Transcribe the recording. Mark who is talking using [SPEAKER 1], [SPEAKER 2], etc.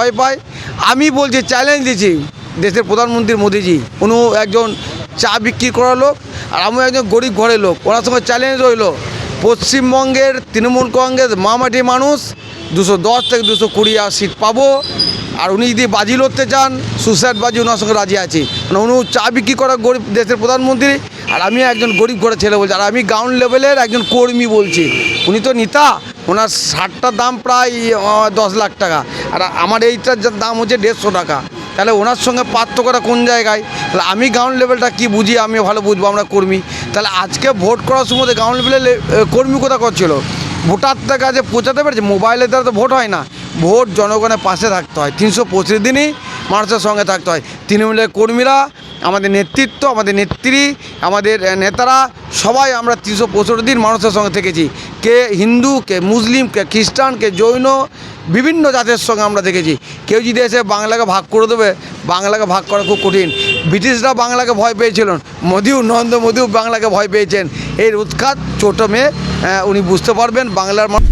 [SPEAKER 1] সবাই পায়। আমি বলছি, চ্যালেঞ্জ দিচ্ছি দেশের প্রধানমন্ত্রী মোদিজি, উনি একজন চা বিক্রি করার লোক আর আমি একজন গরিব ঘরের লোক, ওনার সঙ্গে চ্যালেঞ্জ রইল পশ্চিমবঙ্গের তৃণমূল কংগ্রেস মামাটি মানুষ 210 থেকে 220 সিট পাবো। আর উনি যদি বাজি লড়তে চান, সুসাইড বাজি ওনার সঙ্গে রাজি আছি। উনি চা বিক্রি করা গরিব দেশের প্রধানমন্ত্রী আর আমি একজন গরিব ঘরের ছেলে বলছি, আর আমি গ্রাউন্ড লেভেলের একজন কর্মী বলছি। উনি তো নেতা, ওনার শার্টটার দাম প্রায় 10 লাখ টাকা আর আমার এইটার দাম হচ্ছে 150 টাকা। তাহলে ওনার সঙ্গে পার্থক্যটা কোন জায়গায়? তাহলে আমি গ্রাউন্ড লেভেলটা কি বুঝি, আমি ভালো বুঝবো, আমরা কর্মী। তাহলে আজকে ভোট করার সময় গ্রাউন্ড লেভেলে কর্মী কোথা করছিল? ভোটারদের কাছে পৌঁছাতে পেরেছে? মোবাইলের দ্বারা তো ভোট হয় না, ভোট জনগণের পাশে থাকতে হয়, 365 দিনই মানুষের সঙ্গে থাকতে হয়। তৃণমূলের কর্মীরা, আমাদের নেতৃত্ব, আমাদের নেত্রী, আমাদের নেতারা সবাই আমরা 365 দিন মানুষের সঙ্গে থেকেছি। কে হিন্দু, কে মুসলিম, কে খ্রিস্টান, কে জৈন, বিভিন্ন জাতের সঙ্গে আমরা দেখেছি। কেউ যদি এসে বাংলাকে ভাগ করে দেবে, বাংলাকে ভাগ করা খুব কঠিন। ব্রিটিশরা বাংলাকে ভয় পেয়েছিলেন, নরেন্দ্র মোদিও বাংলাকে ভয় পেয়েছেন। এর উৎখাত ছোটো মেয়ে উনি বুঝতে পারবেন বাংলার মানুষ।